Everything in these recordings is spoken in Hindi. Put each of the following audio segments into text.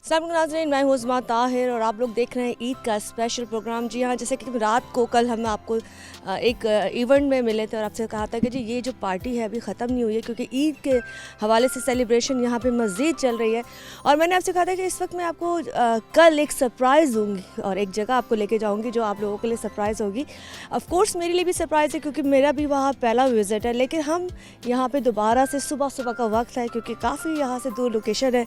अस्सलाम नाज़रीन, मैं हूँ उज़मा ताहिर और आप लोग देख रहे हैं ईद का स्पेशल प्रोग्राम। जी हाँ, जैसे कि रात को कल हम आपको एक इवेंट में मिले थे और आपसे कहा था कि जी ये जो पार्टी है अभी ख़त्म नहीं हुई है, क्योंकि ईद के हवाले से सेलिब्रेशन यहाँ पे मज़ीद चल रही है। और मैंने आपसे कहा था कि इस वक्त मैं आपको कल एक सरप्राइज़ दूँगी और एक जगह आपको लेके जाऊँगी जो आप लोगों के लिए सरप्राइज़ होगी। ऑफ़ कोर्स मेरे लिए भी सरप्राइज़ है, क्योंकि मेरा भी वहाँ पहला विज़िट है। लेकिन हम यहाँ पर दोबारा से सुबह का वक्त है, क्योंकि काफ़ी यहाँ से दूर लोकेशन है।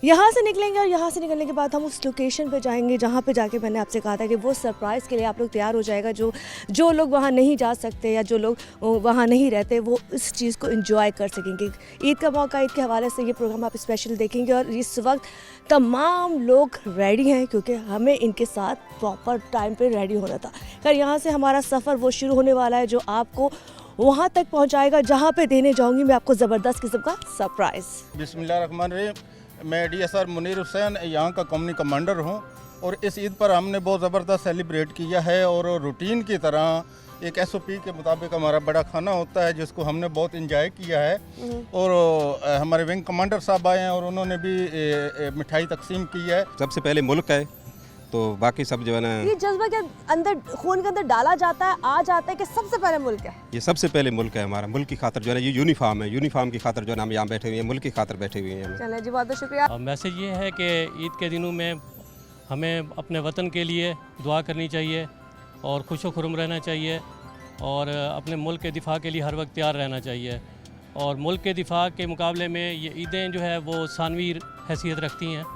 यहाँ से निकलेंगे और यहाँ से निकलने के बाद हम उस लोकेशन पे जाएंगे जहाँ पे जाके मैंने आपसे कहा था कि वो सरप्राइज़ के लिए आप लोग तैयार हो जाएगा। जो लोग वहाँ नहीं जा सकते या जो लोग वहाँ नहीं रहते वो इस चीज़ को एंजॉय कर सकेंगे। ईद का मौका, ईद के हवाले से ये प्रोग्राम आप स्पेशल देखेंगे और इस वक्त तमाम लोग रेडी हैं, क्योंकि हमें इनके साथ प्रॉपर टाइम पर रेडी होना था। खैर यहाँ से हमारा सफ़र वो शुरू होने वाला है जो आपको वहाँ तक पहुँचाएगा जहाँ पर देने जाऊँगी मैं आपको ज़बरदस्त किस्म का सरप्राइज़। बिस्मिल्लाहिर्रहमानिर्रहीम। मैं DSR मुनीर हुसैन यहाँ का कम्युनिटी कमांडर हूँ और इस ईद पर हमने बहुत ज़बरदस्त सेलिब्रेट किया है और रूटीन की तरह एक SOP के मुताबिक हमारा बड़ा खाना होता है जिसको हमने बहुत इंजॉय किया है। और हमारे विंग कमांडर साहब आए हैं और उन्होंने भी मिठाई तकसीम की है। सबसे पहले मुल्क है तो बाकी सब जो है ना, ये जज्बा के अंदर खून के अंदर डाला जाता है, आ जाता है कि सबसे पहले मुल्क है। ये सबसे पहले मुल्क है हमारा। मुल्क की खातर जो है ना, ये यूनिफॉर्म है, यूनिफॉर्म की खातर जो है ना हम यहाँ बैठे हुए हैं, मुल्क की खातर बैठे हुए हैं। चलिए जी, बहुत बहुत शुक्रिया। मैसेज ये है कि ईद के दिनों में हमें अपने वतन के लिए दुआ करनी चाहिए और खुश व खुर्म रहना चाहिए और अपने मुल्क के दिफा के लिए हर वक्त तैयार रहना चाहिए। और मुल्क के दिफा के मुकाबले में ये ईदें जो है वो सानवी हैसियत रखती हैं।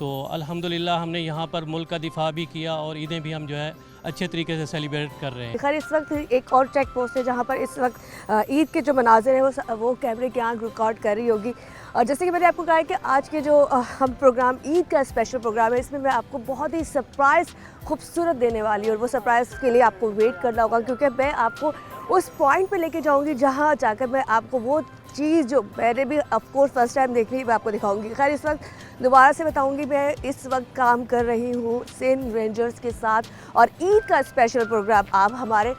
तो अल्हम्दुलिल्लाह हमने यहाँ पर मुल्क का दिफा भी किया और ईदें भी हम जो है अच्छे तरीके से सेलिब्रेट कर रहे हैं। खैर इस वक्त एक और चेक पोस्ट है जहाँ पर इस वक्त ईद के जो मनाज़िर हैं वो कैमरे की आंख रिकॉर्ड कर रही होगी। और जैसे कि मैंने आपको कहा है कि आज के जो हम प्रोग्राम ईद का स्पेशल प्रोग्राम है, इसमें मैं आपको बहुत ही सरप्राइज़ खूबसूरत देने वाली हूँ और वो सरप्राइज़ के लिए आपको वेट करना होगा, क्योंकि मैं आपको उस पॉइंट पे लेके जाऊंगी जहाँ जाकर मैं आपको वो चीज़ जो मैंने भी ऑफकोर्स फर्स्ट टाइम देखी है मैं आपको दिखाऊंगी। खैर इस वक्त दोबारा से बताऊंगी, मैं इस वक्त काम कर रही हूँ सेन रेंजर्स के साथ और ईद का स्पेशल प्रोग्राम आप हमारे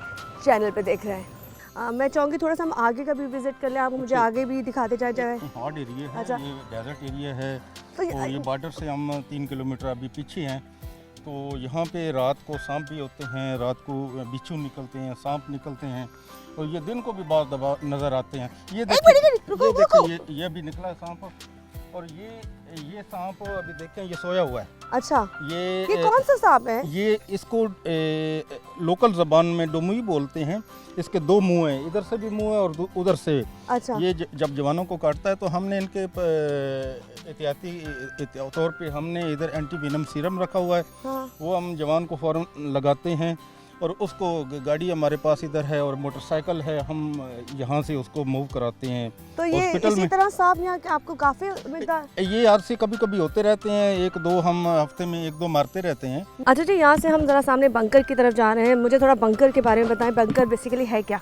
चैनल पे देख रहे हैं। मैं चाहूँगी थोड़ा सा हम आगे का भी विजिट कर लें, आप मुझे आगे भी दिखाते जाए। हार्ड एरिया है। अच्छा। ये डेजर्ट एरिया है तो और ये बॉर्डर से हम 3 किलोमीटर अभी पीछे हैं। तो यहाँ पे रात को सांप भी होते हैं, रात को बिच्छू निकलते हैं, सांप निकलते हैं और ये दिन को भी बहुत दबा नज़र आते हैं। ये देखिए, ये भी निकला है सांप और ये सांप अभी देखें ये सोया हुआ है। अच्छा, ये कौन सा सांप है? ये इसको लोकल ज़बान में डोमुई बोलते हैं। इसके 2 मुंह हैं, इधर से भी मुंह है और उधर से। अच्छा। ये जब जवानों को काटता है तो हमने इनके एहतियाती तौर पे हमने इधर एंटी वेनम सीरम रखा हुआ है। हाँ। वो हम जवान को फ़ौरन लगाते हैं और उसको गाड़ी हमारे पास इधर है और मोटरसाइकिल है, हम यहाँ से उसको मूव कराते हैं। तो ये इसी तरह सांप यहाँ आपको काफ़ी मिलता है? ये यार से कभी कभी होते रहते हैं, 1-2 हम हफ्ते में 1-2 मारते रहते हैं। अच्छा जी, यहाँ से हम ज़रा सामने बंकर की तरफ जा रहे हैं। मुझे थोड़ा बंकर के बारे में बताएं, बंकर बेसिकली है क्या?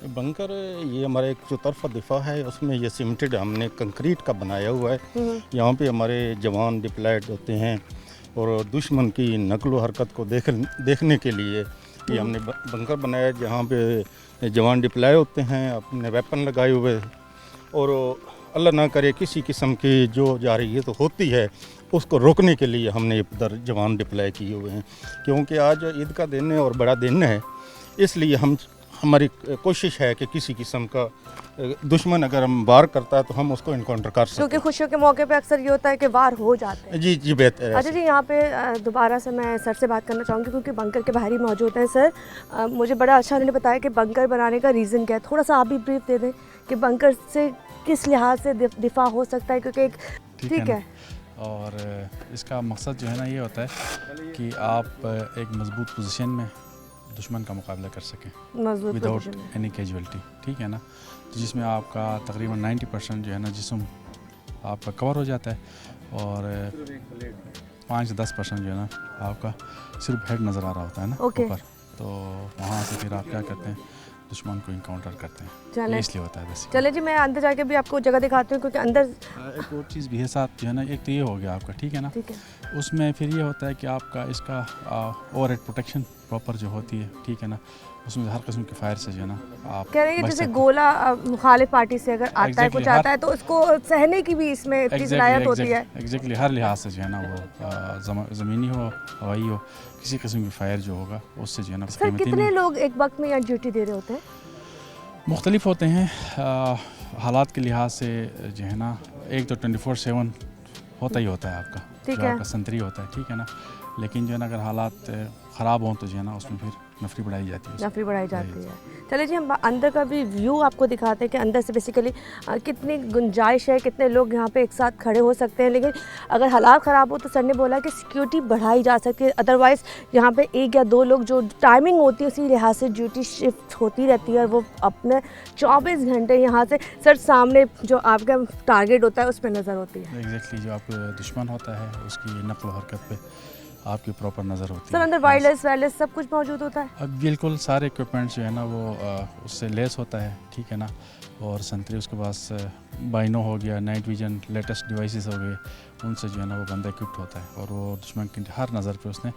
बंकर ये हमारा एक चौतरफा दिफा है, उसमें ये सीमेंटेड हमने कंक्रीट का बनाया हुआ है। यहाँ पे हमारे जवान डिप्लॉयड होते हैं और दुश्मन की नकलो हरकत को देखने के लिए ये हमने बंकर बनाया, जहाँ पे जवान डिप्लॉय होते हैं अपने वेपन लगाए हुए और अल्लाह ना करे किसी किस्म की जो जा रही है तो होती है, उसको रोकने के लिए हमने इधर जवान डिप्लॉय किए हुए हैं। क्योंकि आज ईद का दिन है और बड़ा दिन है, इसलिए हमारी कोशिश है कि किसी किस्म का दुश्मन अगर हम वार करता है तो हम उसको इनकाउंटर कर सकें। क्योंकि खुशियों के मौके पे अक्सर ये होता है कि वार हो जाते हैं। जी बेहतर है। अच्छा जी, यहाँ पे दोबारा से मैं सर से बात करना चाहूँगी, क्योंकि बंकर के बाहर ही मौजूद हैं सर। मुझे बड़ा अच्छा उन्होंने बताया कि बंकर बनाने का रीज़न क्या है, थोड़ा सा आप भी ब्रीफ दे दें कि बंकर से किस लिहाज से दिफा हो सकता है, क्योंकि ठीक है। और इसका मकसद जो है ना ये होता है कि आप एक मजबूत पोजीशन में दुश्मन का मुकाबला कर सकें विदाउट एनी कैजुअलिटी, ठीक है ना। तो जिसमें आपका तकरीबन 90% जो है ना जिस्म आपका कवर हो जाता है और 5-10% जो है ना आपका सिर्फ हेड नज़र आ रहा होता है ना ऊपर। तो वहाँ से फिर आप क्या करते हैं, दुश्मन को इनकाउंटर करते हैं, ये इसलिए होता है वैसे। चले जी, मैं अंदर जाके भी आपको जगह दिखाती हूँ, क्योंकि अंदर एक और चीज़ भी है साथ जो है ना, एक तो ये हो गया आपका, ठीक है ना। उसमें फिर ये होता है कि आपका इसका ओवरहेड प्रोटेक्शन प्रॉपर जो होती है, ठीक है ना, उसमें हर किस्म के फायर से जो है ना आप कह रहे हैं कि बच जैसे सकते हैं। गोला मुखालिफ पार्टी से अगर आता है Exactly, कुछ आता है तो उसको सहने की भी इसमें इतनी सलाहियत होती है। एग्जैक्टली हर लिहाज से जो है ना वो ज़मीनी हो, हवाई हो, किसी किस्म की फायर जो होगा उससे जो है ना सर कितने लोग एक वक्त में यहाँ ड्यूटी दे रहे होते हैं? मुख्तलिफ होते हैं, हालात के लिहाज से जो है ना, एक तो 24/7 होता ही होता है आपका, ठीक जो है। आपका संतरी होता है, ठीक है ना, लेकिन जो है ना अगर हालात ख़राब हों तो जो है ना उसमें फिर नफरी बढ़ाई जाती है। नफरी बढ़ाई जाती है। चलिए जी हम अंदर का भी व्यू आपको दिखाते हैं कि अंदर से बेसिकली कितनी गुंजाइश है, कितने लोग यहाँ पे एक साथ खड़े हो सकते हैं। लेकिन अगर हालात ख़राब हो तो सर ने बोला कि सिक्योरिटी बढ़ाई जा सकती है, अदरवाइज़ यहाँ पे 1 या 2 लोग जो टाइमिंग होती है उसी लिहाज से ड्यूटी शिफ्ट होती रहती है और वो अपने 24 घंटे यहाँ से सर सामने जो आपका टारगेट होता है उस पर नज़र होती है। एग्जैक्टली जो आपका दुश्मन होता है उसकी नकल हरकत पे आपकी प्रॉपर नज़र होती है। सर अंदर वायरलेस सब कुछ मौजूद होता है? अब बिल्कुल सारे इक्विपमेंट्स जो है ना वो उससे लेस होता है, ठीक है ना, और संतरी उसके पास बाइनो हो गया, नाइट विजन, लेटेस्ट डिवाइसेस हो गए, उनसे जो है ना वो बंदा इक्विप्ड होता है और वो दुश्मन की हर नज़र पे उसने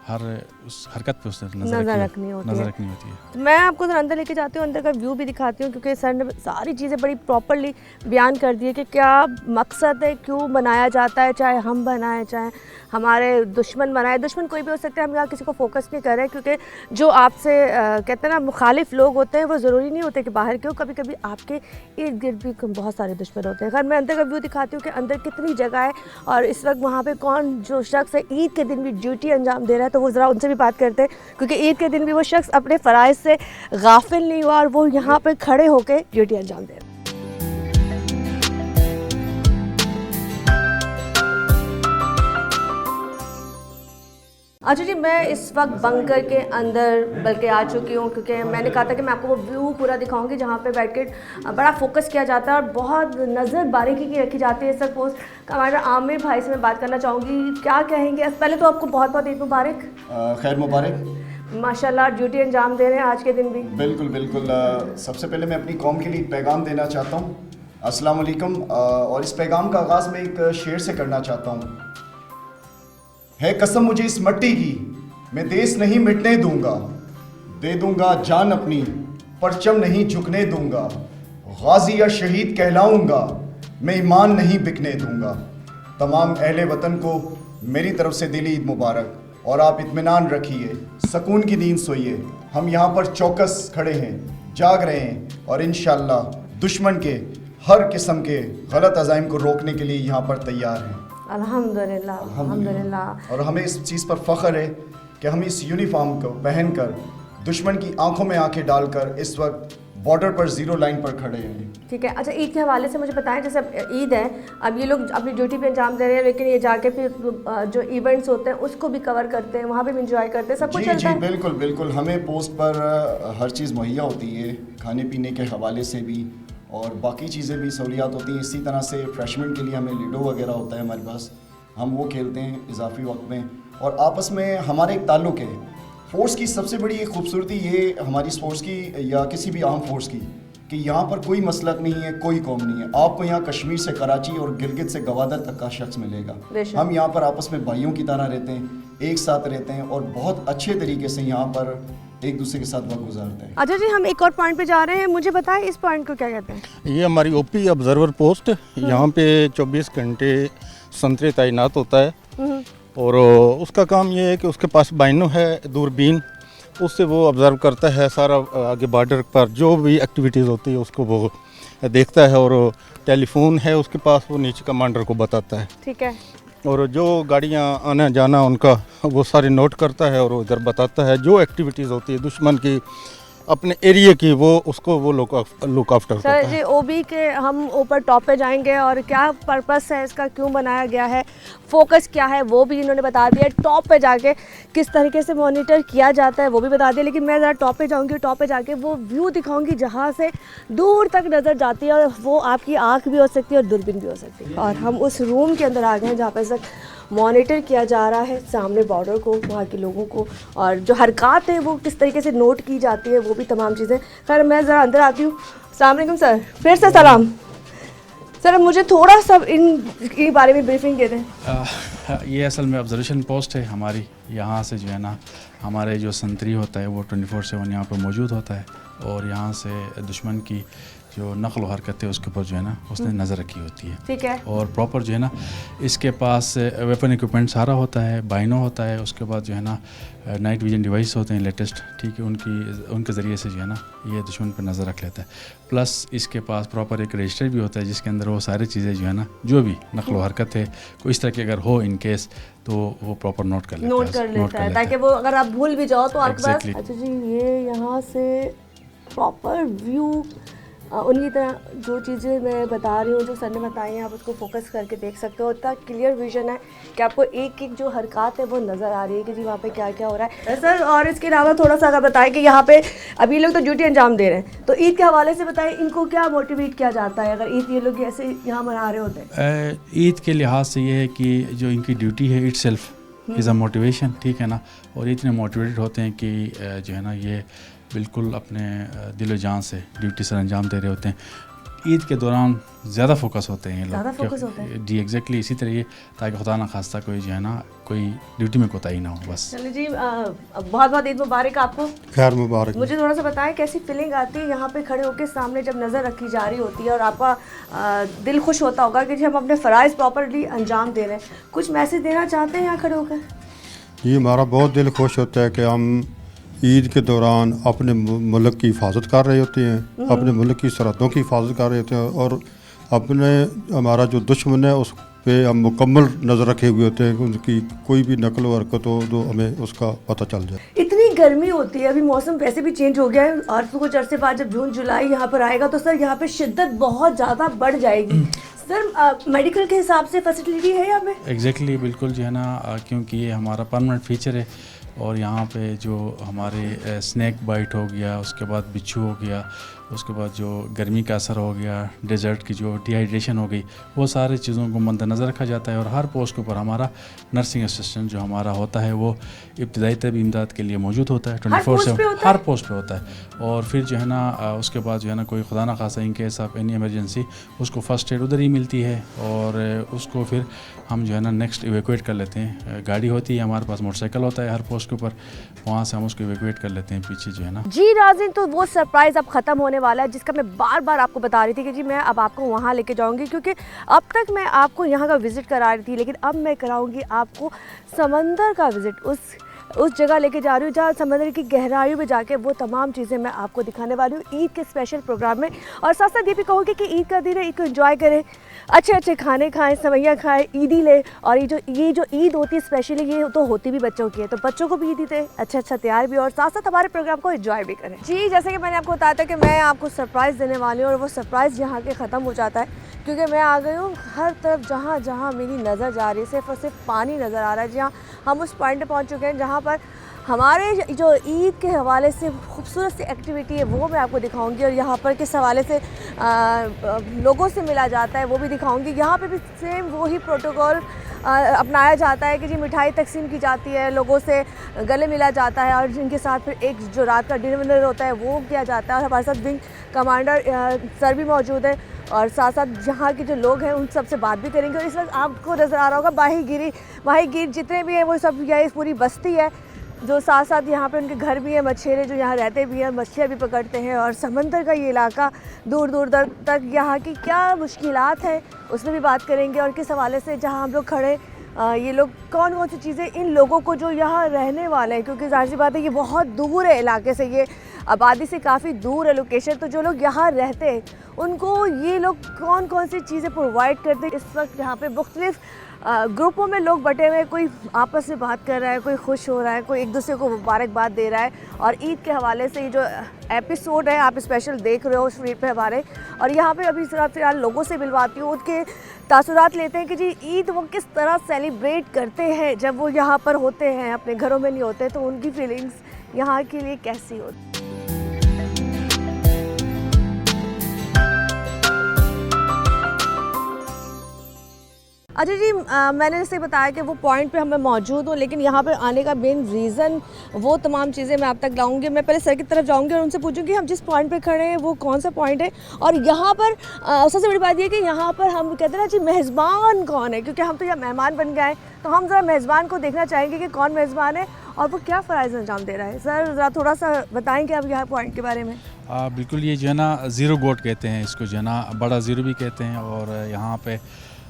हर उस हरकत पे उसने नज़र रखनी होती है। तो मैं आपको जरा अंदर लेके जाती हूँ, अंदर का व्यू भी दिखाती हूँ क्योंकि सर ने सारी चीज़ें बड़ी प्रॉपरली बयान कर दी है कि क्या मकसद है, क्यों बनाया जाता है, चाहे हम बनाएं चाहे हमारे दुश्मन बनाए, दुश्मन कोई भी हो सकता है। हम यहाँ किसी को फोकस नहीं कर रहे हैं क्योंकि जो आपसे कहते हैं ना मुखालिफ लोग होते हैं वो ज़रूरी नहीं होते कि बाहर के हो, कभी कभी आपके इर्द गिर्द भी बहुत सारे दुश्मन होते हैं। खैर मैं अंदर का व्यू दिखाती हूँ कि अंदर कितनी जगह है और इस वक्त वहाँ पर कौन जो शख्स है ईद के दिन भी ड्यूटी अंजाम दे रहा है, तो वो ज़रा उनसे भी बात करते हैं क्योंकि ईद के दिन भी वो शख्स अपने फ़राइज़ से गाफिल नहीं हुआ और वो यहाँ पर खड़े होकर ड्यूटी अंजाम दे रहे हैं। अच्छा जी मैं इस वक्त बंकर के अंदर बल्कि आ चुकी हूँ क्योंकि मैंने कहा था कि मैं आपको वो व्यू पूरा दिखाऊंगी जहाँ पे बैठ के बड़ा फोकस किया जाता है और बहुत नज़र बारीकी की रखी जाती है। सर पोस्ट कमांडर आमिर भाई से मैं बात करना चाहूँगी, क्या कहेंगे? पहले तो आपको बहुत बहुत ईद मुबारक। खैर मुबारक। माशाल्लाह ड्यूटी अंजाम दे रहे हैं आज के दिन भी। बिल्कुल बिल्कुल। सबसे पहले मैं अपनी कौम के लिए एक पैगाम देना चाहता हूँ, अस्सलाम वालेकुम। और इस पैगाम का आगाज़ मैं एक शेर से करना चाहता हूँ। है कसम मुझे इस मिट्टी की, मैं देश नहीं मिटने दूंगा, दे दूंगा जान अपनी, परचम नहीं झुकने दूंगा, गाजी या शहीद कहलाऊंगा, मैं ईमान नहीं बिकने दूंगा। तमाम अहले वतन को मेरी तरफ से दिली ईद मुबारक और आप इत्मीनान रखिए, सुकून की नींद सोइए। हम यहाँ पर चौकस खड़े हैं, जाग रहे हैं और इंशाअल्लाह दुश्मन के हर किस्म के गलत अज़ाइम को रोकने के लिए यहाँ पर तैयार हैं। अल्हम्दुलिल्लाह अल्हम्दुलिल्लाह। और हमें इस चीज़ पर फ़ख्र है कि हम इस यूनिफॉर्म को पहनकर दुश्मन की आंखों में आंखें डालकर इस वक्त बॉर्डर पर ज़ीरो लाइन पर खड़े हैं। ठीक है। अच्छा ईद के हवाले से मुझे बताएं, जैसे अब ईद है, अब ये लोग अपनी ड्यूटी पे अंजाम दे रहे हैं लेकिन ये जाके फिर जो इवेंट्स होते हैं उसको भी कवर करते हैं, वहाँ भी इंजॉय करते हैं, सब कुछ चलता है। बिल्कुल बिल्कुल। हमें पोस्ट पर हर चीज़ मुहैया होती है, खाने पीने के हवाले से भी और बाकी चीज़ें भी सहूलियात होती हैं। इसी तरह से फ्रेशमेंट के लिए हमें लूडो वगैरह होता है हमारे पास, हम वो खेलते हैं इजाफी वक्त में। और आपस में हमारे एक ताल्लुक़ है। फ़ोर्स की सबसे बड़ी खूबसूरती ये हमारी स्पोर्ट्स की या किसी भी आर्म फोर्स की कि यहाँ पर कोई मसलक नहीं है, कोई कौम नहीं है। आपको यहाँ कश्मीर से कराची और गिलगित से गवादर तक का शख्स मिलेगा। हम यहाँ पर आपस में भाइयों की तरह रहते हैं, एक साथ रहते हैं और बहुत अच्छे तरीके से यहाँ पर एक दूसरे के साथ वक्त गुजारते हैं। अच्छा जी हम एक और पॉइंट पे जा रहे हैं, मुझे बताएं इस पॉइंट को क्या कहते हैं? ये हमारी ओपी ऑब्जर्वर पोस्ट, यहाँ पे 24 घंटे संतरे तैनात होता है और उसका काम ये है कि उसके पास बाइनो है, दूरबीन, उससे वो ऑब्ज़र्व करता है सारा आगे बॉर्डर पर जो भी एक्टिविटीज़ होती है उसको वो देखता है और टेलीफोन है उसके पास, वो नीचे कमांडर को बताता है। ठीक है। और जो गाड़ियाँ आना जाना उनका वो सारे नोट करता है और उधर बताता है जो एक्टिविटीज़ होती है दुश्मन की अपने एरिया की, वो उसको वो लुक आफ्टर करता है। सर जी ओबी के हम ऊपर टॉप पे जाएंगे और क्या पर्पस है इसका, क्यों बनाया गया है, फोकस क्या है, वो भी इन्होंने बता दिया। टॉप पे जाके किस तरीके से मॉनिटर किया जाता है वो भी बता दिया। लेकिन मैं ज़रा टॉप पे जाऊंगी, टॉप पे जाके वो व्यू दिखाऊंगी जहाँ से दूर तक नज़र जाती है और वो आपकी आँख भी हो सकती है और दूरबीन भी हो सकती है। और हम उस रूम के अंदर आ गए हैं जहाँ पर सर मॉनिटर किया जा रहा है सामने बॉर्डर को, वहाँ के लोगों को, और जो हरकत है वो किस तरीके से नोट की जाती है, वो भी तमाम चीज़ें। खैर मैं ज़रा अंदर आती हूँ। अस्सलाम वालेकुम सर, फिर से सलाम सर मुझे थोड़ा सा इन बारे में ब्रीफिंग दे दें। ये असल में ऑब्जर्वेशन पोस्ट है हमारी। यहाँ से जो है ना हमारे जो संतरी होता है वो 24/7 यहाँ पर मौजूद होता है, और यहाँ से दुश्मन की जो नकल व हरकत है उसके ऊपर जो है ना उसने नज़र रखी होती है। ठीक है। और प्रॉपर जो है ना इसके पास वेपन इक्विपमेंट सारा होता है, बाइनो होता है, उसके बाद जो है ना नाइट विजन डिवाइस होते हैं लेटेस्ट, ठीक है, उनके ज़रिए से जो है ना ये दुश्मन पर नज़र रख लेता है। प्लस इसके पास प्रॉपर एक रजिस्टर भी होता है जिसके अंदर वो सारी चीज़ें जो है ना जो भी नकल व हरकत है कोई इस तरह की अगर हो इन केस तो वो प्रॉपर नोट कर लेता है ताकि वो अगर आप भूल भी जाओ तो आपके पास। अच्छा जी, ये यहाँ से प्रॉपर व्यू उन्हीं तरह जो चीज़ें मैं बता रही हूँ जो सर ने बताई हैं आप उसको फोकस करके देख सकते हो। इतना क्लियर विजन है कि आपको एक एक जो हरकत है वो नज़र आ रही है कि जी वहाँ पे क्या क्या हो रहा है सर। और इसके अलावा थोड़ा सा अगर बताएं कि यहाँ पे अभी ये लोग तो ड्यूटी अंजाम दे रहे हैं, तो ईद के हवाले से बताएं इनको क्या मोटिवेट किया जाता है अगर ईद ये लोग ऐसे यहाँ मना रहे होते हैं? ईद के लिहाज से ये है कि जो इनकी ड्यूटी है इटसेल्फ इज़ अ मोटिवेशन, ठीक है ना, और इतने मोटिवेटेड होते हैं कि जो है ना ये बिल्कुल अपने दिलो जान से ड्यूटी सर अंजाम दे रहे होते हैं। ईद के दौरान ज़्यादा फोकस होते हैं ये लोग जी, एग्जैक्टली इसी तरह ये ताकि खुदा ना खास्ता कोई जो है ना कोई ड्यूटी में कोताही ना हो बस। चलिए जी, बहुत बहुत ईद मुबारक आपको। खैर मुबारक। मुझे थोड़ा सा बताएं कैसी फीलिंग आती है यहाँ पे खड़े होकर सामने जब नज़र रखी जा रही होती है और आपका दिल खुश होता होगा कि हम अपने फ़राइज़ प्रॉपरली अंजाम दे रहे हैं, कुछ मैसेज देना चाहते हैं यहाँ खड़े होकर? ये हमारा बहुत दिल खुश होता है कि हम ईद के दौरान अपने मुल्क की हिफाजत कर रहे होते हैं, अपने मुल्क की सरहदों की हिफाजत कर रहे होते हैं, और अपने हमारा जो दुश्मन है उस पे हम मुकम्मल नज़र रखे हुए होते हैं कि उनकी कोई भी नकल व हरकत हो तो हमें उसका पता चल जाए। इतनी गर्मी होती है, अभी मौसम वैसे भी चेंज हो गया है और कुछ अरसे बाद जब जून जुलाई यहाँ पर आएगा तो सर यहाँ पे शिद्दत बहुत ज़्यादा बढ़ जाएगी। सर मेडिकल के हिसाब से फैसिलिटी है यहाँ पे? एग्जैक्टली बिल्कुल जो है ना, क्योंकि ये हमारा परमानेंट फीचर है और यहाँ पे जो हमारे स्नैक बाइट हो गया, उसके बाद बिच्छू हो गया, उसके बाद जो गर्मी का असर हो गया, डेजर्ट की जो डिहाइड्रेशन हो गई, वो सारी चीज़ों को मद्देनज़र रखा जाता है। और हर पोस्ट के ऊपर हमारा नर्सिंग असिस्टेंट जो हमारा होता है वो इब्तदाई तबी इमदाद के लिए मौजूद होता है 24/7 हर पोस्ट पे होता है। और फिर जो है ना उसके बाद जो है ना कोई खुदा ना खासा in case of any emergency उसको फ़र्स्ट एड उधर ही मिलती है और उसको फिर हम जो है ना नेक्स्ट इवैक्यूएट कर लेते हैं। गाड़ी होती है हमारे पास, मोटरसाइकिल होता है हर पोस्ट के ऊपर, वहाँ से हम उसको इवैक्यूएट कर लेते हैं पीछे जो है ना। जी नाज़रीन, तो वो सरप्राइज़ अब ख़त्म होने वाला है जिसका मैं बार बार आपको बता रही थी कि जी मैं अब आपको वहाँ लेके जाऊँगी, क्योंकि अब तक मैं आपको यहाँ का विज़िट करा रही थी, लेकिन अब मैं कराऊँगी आपको समंदर का विज़िट। उस जगह लेके जा रही हूँ जहाँ समंदर की गहराइयों में जाके वो तमाम चीज़ें मैं आपको दिखाने वाली हूँ ईद के स्पेशल प्रोग्राम में। और साथ साथ ये भी कहूँगी कि ईद का दिन है, ईद को एंजॉय करें, अच्छे अच्छे खाने खाएं, सवैयाँ खाएं, ईदी ले। और ये जो ईद होती है स्पेशली ये तो होती भी बच्चों की है, तो बच्चों को भी ईदी दें, अच्छा तैयार भी और साथ साथ हमारे प्रोग्राम को एंजॉय भी करें। जी जैसे कि मैंने आपको बताया था कि मैं आपको सरप्राइज़ देने वाली हूँ और वो सरप्राइज़ यहाँ के ख़त्म हो जाता है क्योंकि मैं आ गई हूँ हर तरफ जहाँ जहाँ मेरी नज़र जा रही है सिर्फ और सिर्फ पानी नज़र आ रहा है। जी हाँ, हम उस पॉइंट पर पहुँच चुके हैं जहाँ पर हमारे जो ईद के हवाले से खूबसूरत सी एक्टिविटी है वो मैं आपको दिखाऊंगी और यहाँ पर किस हवाले से लोगों से मिला जाता है वो भी दिखाऊंगी। यहाँ पे भी सेम वही प्रोटोकॉल अपनाया जाता है कि जी मिठाई तकसीम की जाती है, लोगों से गले मिला जाता है और जिनके साथ फिर एक जो रात का डिनर होता है वो किया जाता है। और हमारे साथ विंग कमांडर सर भी मौजूद है और साथ साथ जहाँ के जो लोग हैं उन सब से बात भी करेंगे। और इस वक्त आपको नज़र आ रहा होगा माहीगीर जितने भी हैं वो सब यह पूरी बस्ती है जो साथ साथ यहाँ पे उनके घर भी हैं, मछेरे जो यहाँ रहते भी हैं, मछलियाँ भी पकड़ते हैं। और समंदर का ये इलाका दूर दूर तक यहाँ की क्या मुश्किलात हैं उसमें भी बात करेंगे और किस हवाले से जहाँ हम लोग खड़े ये लोग कौन सी चीज़ें इन लोगों को जो यहाँ रहने वाले हैं, क्योंकि जाहिर सी बात है ये बहुत दूर है इलाके से, ये आबादी से काफ़ी दूर है लोकेशन, तो जो लोग यहाँ रहते हैं उनको ये लोग कौन सी चीज़ें प्रोवाइड करते हैं। इस वक्त यहाँ पे मुख्तलिफ ग्रुपों में लोग बटे हुए हैं, कोई आपस में बात कर रहा है, कोई खुश हो रहा है, कोई एक दूसरे को मुबारकबाद दे रहा है। और ईद के हवाले से ये जो एपिसोड है आप स्पेशल देख रहे हो स्क्रीन पे हमारे, और यहाँ पे अभी फ़िलहाल लोगों से मिलवाती हूँ, उनके तासुरात लेते हैं कि जी ईद वो किस तरह सेलिब्रेट करते हैं जब वो यहाँ पर होते हैं, अपने घरों में नहीं होते, तो उनकी फीलिंग्स यहाँ के लिए कैसी होती। अच्छा जी, मैंने जैसे बताया कि वो पॉइंट पे हमें मौजूद हूँ, लेकिन यहाँ पे आने का मेन रीज़न वो तमाम चीज़ें मैं आप तक लाऊंगी। मैं पहले सर की तरफ जाऊंगी और उनसे पूछूंगी हम जिस पॉइंट पे खड़े हैं वो कौन सा पॉइंट है, और यहाँ पर सबसे बड़ी बात ये कि यहाँ पर हम कहते हैं ना जी मेज़बान कौन है, क्योंकि हम तो यहाँ मेहमान बन गए हैं, तो हम ज़रा मेज़बान को देखना चाहेंगे कि कौन मेज़बान है और वो क्या फ़राइज़ अंजाम दे रहा है। सर ज़रा थोड़ा सा बताएँगे आप यहाँ पॉइंट के बारे में। बिल्कुल, ये जो है ना ज़ीरो गोट कहते हैं इसको, जो है ना बड़ा ज़ीरो भी कहते हैं, और यहाँ पे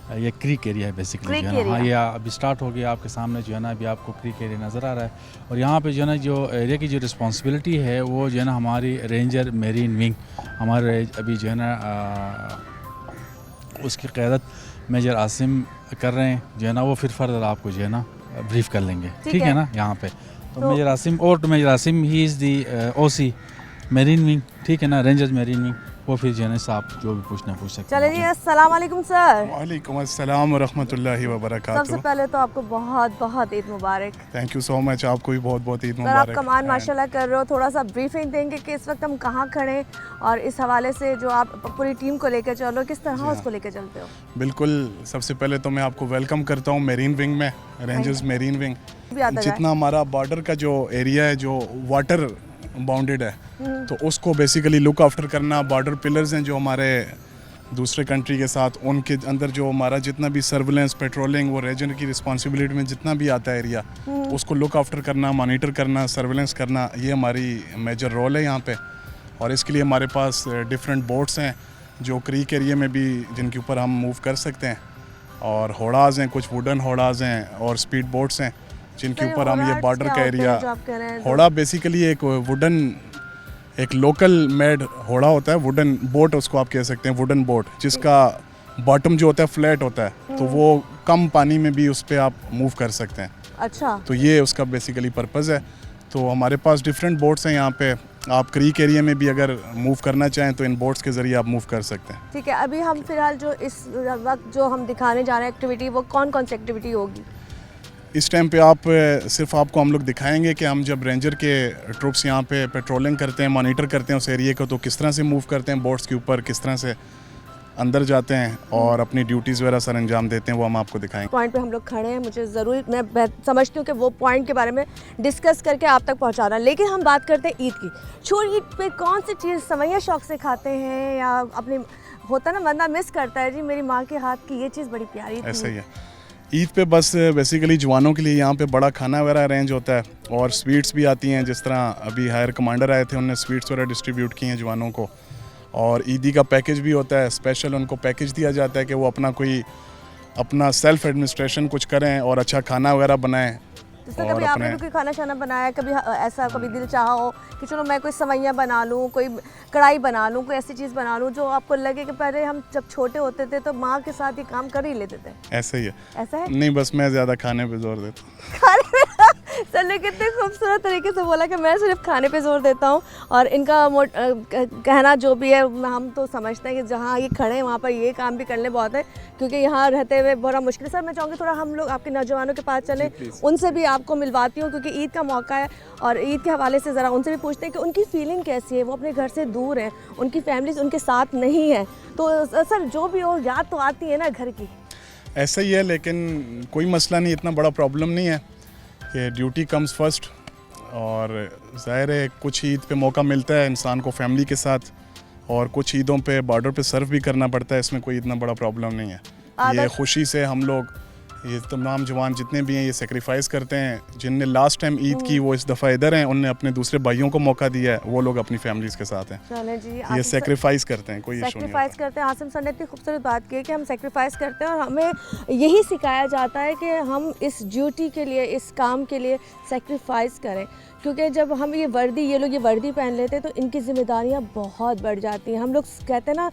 ये क्रीक एरिया है बेसिकली, जो है ना। हाँ, ये अभी स्टार्ट हो गया आपके सामने, जो है ना अभी आपको क्रीक एरिया नज़र आ रहा है, और यहाँ पे जो है ना जो एरिया की जो रिस्पॉन्सिबिलिटी है वो जो है ना हमारी रेंजर मेरीन विंग, हमारे अभी जो है ना उसकी क़यादत मेजर आसिम कर रहे हैं, जो है ना वो फिर फर्दर आपको जो है ना ब्रीफ कर लेंगे, ठीक है ना। यहाँ पे तो मेजर आसिम, और तो major Asim he is the OC marine wing, ठीक है ना, रेंजर्स मेरीन विंग, वो फिर जो है आप जो भी पूछना पूछ सकते हैं। चलिए जी, अस्सलाम वालेकुम सर। वालेकुम अस्सलाम व रहमतुल्लाहि व बरकातहू। सबसे पहले तो आपको बहुत बहुत ईद मुबारक। थैंक यू सो मच, आपको भी बहुत बहुत ईद सर मुबारक। आप कमान माशाल्लाह कर रहे हो, थोड़ा सा ब्रीफिंग देंगे कि इस वक्त हम कहाँ खड़े हैं, और इस हवाले से जो आप पूरी टीम को लेकर चलो किस तरह उसको लेकर चलते हो। बिल्कुल, सबसे पहले तो मैं आपको वेलकम करता हूँ मेरीन विंग में, रेंजर्स मेरीन विंग। जितना हमारा बॉर्डर का जो एरिया है जो वाटर बाउंडेड है, तो उसको बेसिकली लुक आफ्टर करना, बॉर्डर पिलर्स हैं जो हमारे दूसरे कंट्री के साथ, उनके अंदर जो हमारा जितना भी सर्विलेंस, पेट्रोलिंग, वो रीजन की रिस्पांसिबिलिटी में जितना भी आता है एरिया, उसको लुक आफ्टर करना, मॉनिटर करना, सर्विलेंस करना, ये हमारी मेजर रोल है यहाँ पे। और इसके लिए हमारे पास डिफरेंट बोट्स हैं जो क्रीक एरिया में भी, जिनके ऊपर हम मूव कर सकते हैं, और होड़ाज हैं, कुछ वुडन होड़ाज हैं और स्पीड बोट्स हैं जिनके ऊपर हम ये बॉर्डर का एरिया। होड़ा बेसिकली एक वुडन, एक लोकल मेड होड़ा होता है, वुडन बोट उसको आप कह सकते हैं, वुडन बोट, जिसका बॉटम जो होता है फ्लैट होता है, तो वो कम पानी में भी उस पर आप मूव कर सकते हैं। अच्छा, तो ये उसका बेसिकली पर्पज़ है। तो हमारे पास डिफरेंट बोट्स हैं यहाँ पे, आप क्रीक एरिया में भी अगर मूव करना चाहें तो इन बोट्स के ज़रिए आप मूव कर सकते हैं। ठीक है, अभी हम फिलहाल जो इस वक्त जो हम दिखाने जा रहे हैं एक्टिविटी, वो कौन कौन सी एक्टिविटी होगी? इस टाइम पे आप सिर्फ आपको हम लोग दिखाएंगे कि हम जब रेंजर के ट्रूप्स यहाँ पे पेट्रोलिंग करते हैं, मॉनिटर करते हैं उस एरिया को, तो किस तरह से मूव करते हैं बोट्स के ऊपर, किस तरह से अंदर जाते हैं और अपनी ड्यूटीज़ वगैरह सर अंजाम देते हैं, वो हम आपको दिखाएंगे। पॉइंट पे हम लोग खड़े हैं, मुझे ज़रूर, मैं समझती हूँ कि वो पॉइंट के बारे में डिस्कस करके आप तक पहुँचाना, लेकिन हम बात करते हैं ईद की। छोड़, ईद पे कौन सी चीज़ सवैया शौक से खाते हैं, या अपनी होता ना बंदा मिस करता है जी मेरी माँ के हाथ की ये चीज़ बड़ी प्यारी थी। ऐसा ही है, ईद पे बस बेसिकली जवानों के लिए यहाँ पे बड़ा खाना वगैरह अरेंज होता है, और स्वीट्स भी आती हैं, जिस तरह अभी हायर कमांडर आए थे, उन्होंने स्वीट्स वगैरह डिस्ट्रीब्यूट किए हैं जवानों को, और ईदी का पैकेज भी होता है, स्पेशल उनको पैकेज दिया जाता है कि वो अपना सेल्फ एडमिनिस्ट्रेशन कुछ करें और अच्छा खाना वगैरह बनाएं। तो कभी आपने भी कोई खाना शाना बनाया, कभी ऐसा कभी दिल चाहा हो कि चलो मैं कोई सवैया बना लूँ, कोई कढ़ाई बना लूँ, कोई ऐसी चीज़ बना लूँ जो आपको लगे कि पहले हम जब छोटे होते थे तो माँ के साथ ही काम कर ही लेते थे? ऐसा ही है। ऐसा है? नहीं, बस मैं ज़्यादा खाने पे जोर देता हूँ। खाने पे सर ने कितने खूबसूरत तरीके से बोला कि मैं सिर्फ खाने पे जोर देता हूँ, और इनका कहना जो भी है हम तो समझते हैं कि जहाँ ये खड़े हैं वहाँ पर ये काम भी करने बहुत है, क्योंकि यहाँ रहते हुए बड़ा मुश्किल। सर मैं चाहूँगी थोड़ा हम लोग आपके नौजवानों के पास चलें, उनसे भी आपको मिलवाती हूँ, क्योंकि ईद का मौका है, और ईद के हवाले से ज़रा उनसे भी पूछते हैं कि उनकी फ़ीलिंग कैसी है। वो अपने घर से दूर हैं, उनकी फैमिली उनके साथ नहीं है, तो सर जो भी हो याद तो आती है ना घर की। ऐसा ही है, लेकिन कोई मसला नहीं, इतना बड़ा प्रॉब्लम नहीं है कि ड्यूटी कम्स फर्स्ट, और ज़ाहिर है कुछ ईद पे मौका मिलता है इंसान को फैमिली के साथ, और कुछ ईदों पे बॉर्डर पे सर्व भी करना पड़ता है, इसमें कोई इतना बड़ा प्रॉब्लम नहीं है। ये खुशी से हम लोग, ये तमाम जवान जितने भी हैं, ये सेक्रीफाइस करते हैं। जिनने लास्ट टाइम ईद की वो इस दफ़ा इधर हैं, उनने अपने दूसरे भाइयों को मौका दिया है, वो लोग अपनी फैमिलीज के साथ हैं। चले जी, ये सेक्रीफाइस करते हैं, कोई इशू नहीं सेक्रीफाइस करते हैं। आसिम सर ने इतनी खूबसूरत बात की है कि हम सेक्रीफाइस करते हैं, और हमें यही सिखाया जाता है कि हम इस ड्यूटी के लिए, इस काम के लिए सेक्रीफाइस करें, क्योंकि जब हम ये लोग ये वर्दी पहन लेते हैं तो इनकी जिम्मेदारियाँ बहुत बढ़ जाती हैं। हम लोग कहते हैं ना,